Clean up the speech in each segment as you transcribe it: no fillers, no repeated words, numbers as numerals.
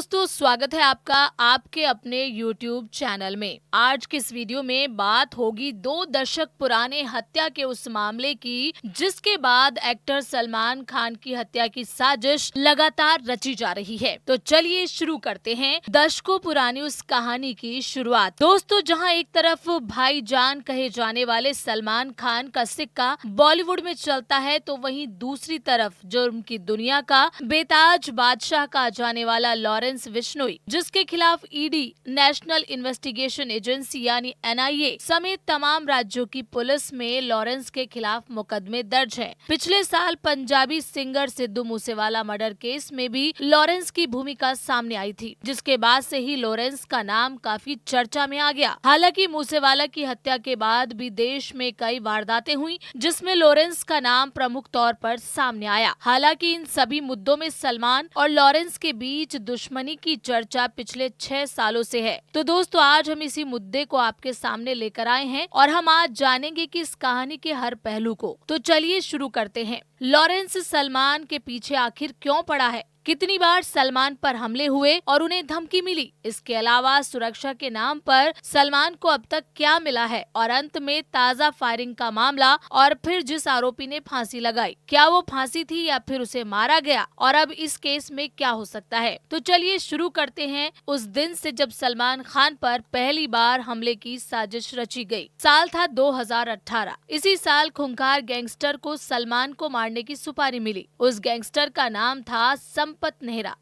दोस्तों, स्वागत है आपका आपके अपने YouTube चैनल में। आज की इस वीडियो में बात होगी 2 दशक पुराने हत्या के उस मामले की जिसके बाद एक्टर सलमान खान की हत्या की साजिश लगातार रची जा रही है। तो चलिए शुरू करते हैं दशकों पुरानी उस कहानी की शुरुआत। दोस्तों, जहां एक तरफ भाईजान कहे जाने वाले सलमान खान का सिक्का बॉलीवुड में चलता है, तो वहीं दूसरी तरफ जुर्म की दुनिया का बेताज बादशाह कहा जाने वाला लॉरेंस बिश्नोई, जिसके खिलाफ ईडी, नेशनल इन्वेस्टिगेशन एजेंसी यानी NIA समेत तमाम राज्यों की पुलिस में लॉरेंस के खिलाफ मुकदमे दर्ज हैं। पिछले साल Punjabi singer Sidhu Moosewala murder case में भी लॉरेंस की भूमिका सामने आई थी, जिसके बाद से ही लॉरेंस का नाम काफी चर्चा में आ गया। हालांकि मूसेवाला की हत्या के बाद भी देश में कई वारदातें हुई जिसमें लॉरेंस का नाम प्रमुख तौर पर सामने आया। हालांकि इन सभी मुद्दों में सलमान और लॉरेंस के बीच दुश्मनी की चर्चा पिछले 6 सालों से है। तो दोस्तों, आज हम इसी मुद्दे को आपके सामने लेकर आए हैं और हम आज जानेंगे कि इस कहानी के हर पहलू को। तो चलिए शुरू करते हैं। लॉरेंस सलमान के पीछे आखिर क्यों पड़ा है? कितनी बार सलमान पर हमले हुए और उन्हें धमकी मिली? इसके अलावा सुरक्षा के नाम पर सलमान को अब तक क्या मिला है? और अंत में ताजा फायरिंग का मामला और फिर जिस आरोपी ने फांसी लगाई, क्या वो फांसी थी या फिर उसे मारा गया? और अब इस केस में क्या हो सकता है? तो चलिए शुरू करते हैं उस दिन से जब सलमान खान पर पहली बार हमले की साजिश रची गई। साल था 2018। इसी साल खूंखार गैंगस्टर को सलमान को मारने की सुपारी मिली। उस गैंगस्टर का नाम था संपत नेहरा,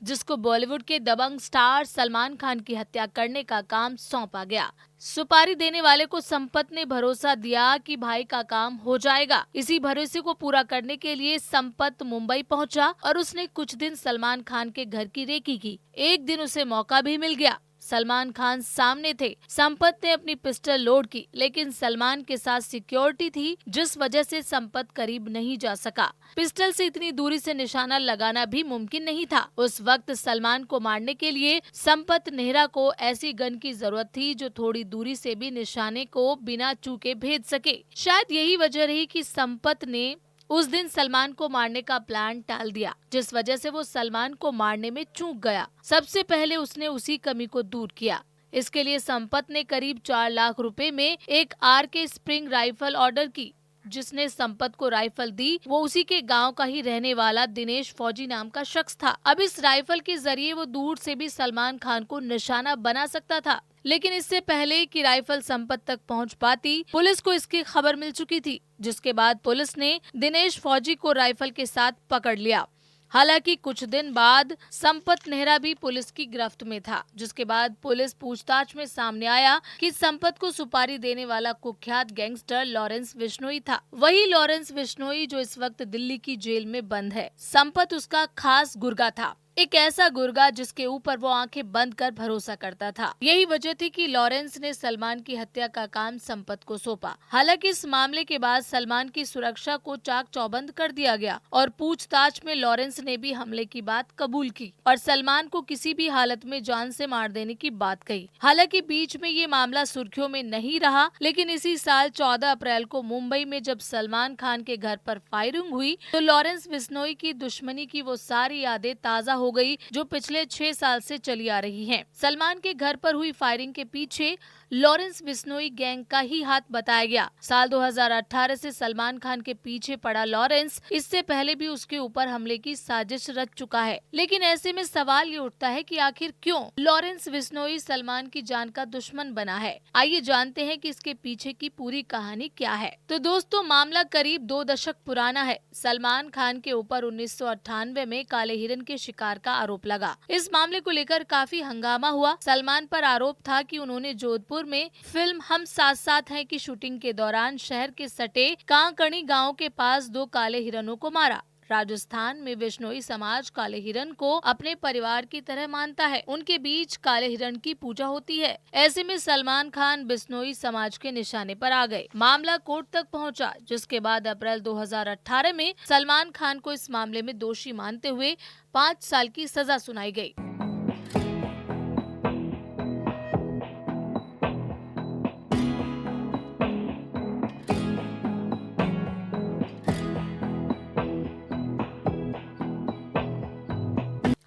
जिसको बॉलीवुड के दबंग स्टार सलमान खान की हत्या करने का काम सौंपा गया। सुपारी देने वाले को संपत ने भरोसा दिया कि भाई का काम हो जाएगा। इसी भरोसे को पूरा करने के लिए संपत मुंबई पहुंचा और उसने कुछ दिन सलमान खान के घर की रेकी की। एक दिन उसे मौका भी मिल गया। सलमान खान सामने थे। संपत ने अपनी पिस्टल लोड की, लेकिन सलमान के साथ सिक्योरिटी थी, जिस वजह से संपत करीब नहीं जा सका। पिस्टल से इतनी दूरी से निशाना लगाना भी मुमकिन नहीं था। उस वक्त सलमान को मारने के लिए संपत नेहरा को ऐसी गन की जरूरत थी जो थोड़ी दूरी से भी निशाने को बिना चूके भेज सके। शायद यही वजह रही कि संपत ने उस दिन सलमान को मारने का प्लान टाल दिया, जिस वजह से वो सलमान को मारने में चूक गया। सबसे पहले उसने उसी कमी को दूर किया। इसके लिए संपत ने करीब 4 लाख रुपए में एक RK स्प्रिंग राइफल ऑर्डर की। जिसने संपत को राइफल दी वो उसी के गांव का ही रहने वाला दिनेश फौजी नाम का शख्स था। अब इस राइफल के जरिए वो दूर से भी सलमान खान को निशाना बना सकता था, लेकिन इससे पहले कि राइफल संपत तक पहुंच पाती, पुलिस को इसकी खबर मिल चुकी थी, जिसके बाद पुलिस ने दिनेश फौजी को राइफल के साथ पकड़ लिया। हालांकि कुछ दिन बाद संपत नेहरा भी पुलिस की गिरफ्त में था, जिसके बाद पुलिस पूछताछ में सामने आया कि संपत को सुपारी देने वाला कुख्यात गैंगस्टर लॉरेंस बिश्नोई था। वही लॉरेंस बिश्नोई जो इस वक्त दिल्ली की जेल में बंद है। संपत उसका खास गुर्गा था, एक ऐसा गुर्गा जिसके ऊपर वो आंखें बंद कर भरोसा करता था। यही वजह थी कि लॉरेंस ने सलमान की हत्या का काम संपत को सौंपा। हालांकि इस मामले के बाद सलमान की सुरक्षा को चाक चौबंद कर दिया गया और पूछताछ में लॉरेंस ने भी हमले की बात कबूल की और सलमान को किसी भी हालत में जान से मार देने की बात कही। हालांकि बीच में ये मामला सुर्खियों में नहीं रहा, लेकिन इसी साल 14 अप्रैल को मुंबई में जब सलमान खान के घर पर फायरिंग हुई तो लॉरेंस बिश्नोई की दुश्मनी की वो सारी यादें ताजा हो गई जो पिछले 6 साल से चली आ रही हैं। सलमान के घर पर हुई फायरिंग के पीछे लॉरेंस बिश्नोई गैंग का ही हाथ बताया गया। साल 2018 से सलमान खान के पीछे पड़ा लॉरेंस इससे पहले भी उसके ऊपर हमले की साजिश रच चुका है। लेकिन ऐसे में सवाल ये उठता है कि आखिर क्यों लॉरेंस बिश्नोई सलमान की जान का दुश्मन बना है। आइए जानते हैं कि इसके पीछे की पूरी कहानी क्या है। तो दोस्तों, मामला करीब 2 दशक पुराना है। सलमान खान के ऊपर 1998 में काले हिरन के शिकार का आरोप लगा। इस मामले को लेकर काफी हंगामा हुआ। सलमान पर आरोप था कि उन्होंने जोधपुर में फिल्म हम साथ साथ हैं की शूटिंग के दौरान शहर के सटे कांकणी गांव के पास 2 काले हिरणों को मारा। राजस्थान में बिश्नोई समाज काले हिरन को अपने परिवार की तरह मानता है। उनके बीच काले हिरन की पूजा होती है। ऐसे में सलमान खान बिश्नोई समाज के निशाने पर आ गए। मामला कोर्ट तक पहुंचा, जिसके बाद अप्रैल 2018 में सलमान खान को इस मामले में दोषी मानते हुए 5 साल की सजा सुनाई गई।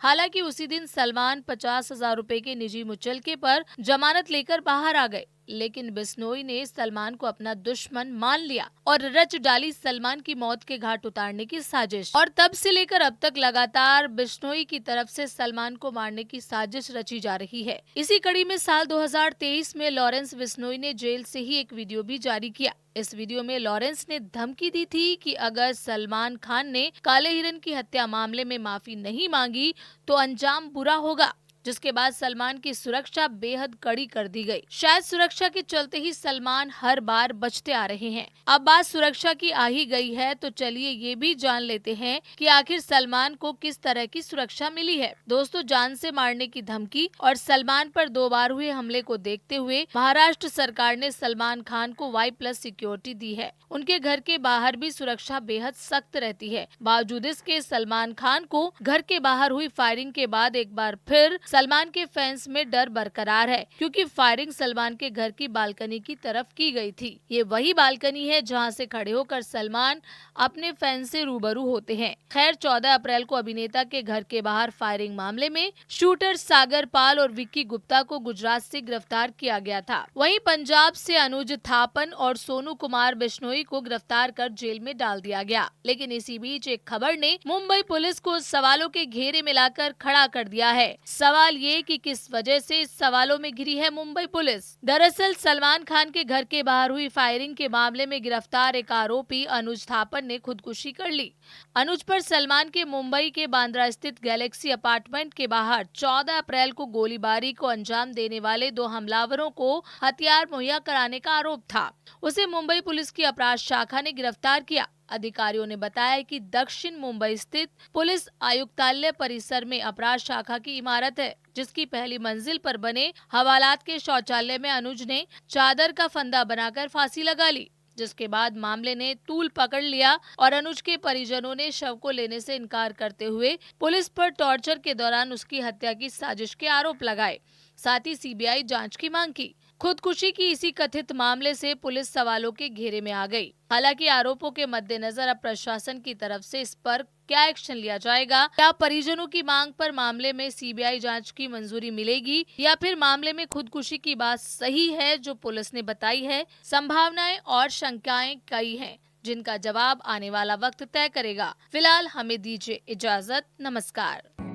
हालांकि उसी दिन सलमान 50,000 रुपए के निजी मुचलके पर जमानत लेकर बाहर आ गए, लेकिन बिश्नोई ने सलमान को अपना दुश्मन मान लिया और रच डाली सलमान की मौत के घाट उतारने की साजिश। और तब से लेकर अब तक लगातार बिश्नोई की तरफ से सलमान को मारने की साजिश रची जा रही है। इसी कड़ी में साल 2023 में लॉरेंस बिश्नोई ने जेल से ही एक वीडियो भी जारी किया। इस वीडियो में लॉरेंस ने धमकी दी थी कि अगर सलमान खान ने काले हिरन की हत्या मामले में माफी नहीं मांगी तो अंजाम बुरा होगा, जिसके बाद सलमान की सुरक्षा बेहद कड़ी कर दी गई। शायद सुरक्षा के चलते ही सलमान हर बार बचते आ रहे हैं। अब बात सुरक्षा की आ ही गई है तो चलिए ये भी जान लेते हैं कि आखिर सलमान को किस तरह की सुरक्षा मिली है। दोस्तों, जान से मारने की धमकी और सलमान पर 2 बार हुए हमले को देखते हुए महाराष्ट्र सरकार ने सलमान खान को Y+ सिक्योरिटी दी है। उनके घर के बाहर भी सुरक्षा बेहद सख्त रहती है। बावजूद इसके सलमान खान को घर के बाहर हुई फायरिंग के बाद एक बार फिर सलमान के फैंस में डर बरकरार है, क्योंकि फायरिंग सलमान के घर की बालकनी की तरफ की गई थी। ये वही बालकनी है जहां से खड़े होकर सलमान अपने फैंस से रूबरू होते हैं। खैर, 14 अप्रैल को अभिनेता के घर के बाहर फायरिंग मामले में शूटर सागर पाल और विक्की गुप्ता को गुजरात से गिरफ्तार किया गया था। वहीं पंजाब से अनुज थापन और सोनू कुमार बिश्नोई को गिरफ्तार कर जेल में डाल दिया गया। लेकिन इसी बीच एक खबर ने मुंबई पुलिस को सवालों के घेरे में लाकर खड़ा कर दिया है। सवाल ये कि किस वजह से इस सवालों में घिरी है मुंबई पुलिस। दरअसल सलमान खान के घर के बाहर हुई फायरिंग के मामले में गिरफ्तार एक आरोपी अनुज थापन ने खुदकुशी कर ली। अनुज पर सलमान के मुंबई के बांद्रा स्थित गैलेक्सी अपार्टमेंट के बाहर 14 अप्रैल को गोलीबारी को अंजाम देने वाले 2 हमलावरों को हथियार मुहैया कराने का आरोप था। उसे मुंबई पुलिस की अपराध शाखा ने गिरफ्तार किया। अधिकारियों ने बताया कि दक्षिण मुंबई स्थित पुलिस आयुक्तालय परिसर में अपराध शाखा की इमारत है, जिसकी पहली मंजिल पर बने हवालात के शौचालय में अनुज ने चादर का फंदा बनाकर फांसी लगा ली, जिसके बाद मामले ने तूल पकड़ लिया और अनुज के परिजनों ने शव को लेने से इनकार करते हुए पुलिस पर टॉर्चर के दौरान उसकी हत्या की साजिश के आरोप लगाए। साथ ही सीबीआई जांच की मांग की। खुदकुशी की इसी कथित मामले से पुलिस सवालों के घेरे में आ गई। हालांकि आरोपों के मद्देनजर अब प्रशासन की तरफ से इस पर क्या एक्शन लिया जाएगा, क्या परिजनों की मांग पर मामले में सीबीआई जांच की मंजूरी मिलेगी या फिर मामले में खुदकुशी की बात सही है जो पुलिस ने बताई है। संभावनाएं और शंकाएं कई हैं, जिनका जवाब आने वाला वक्त तय करेगा। फिलहाल हमें दीजिए इजाजत। नमस्कार।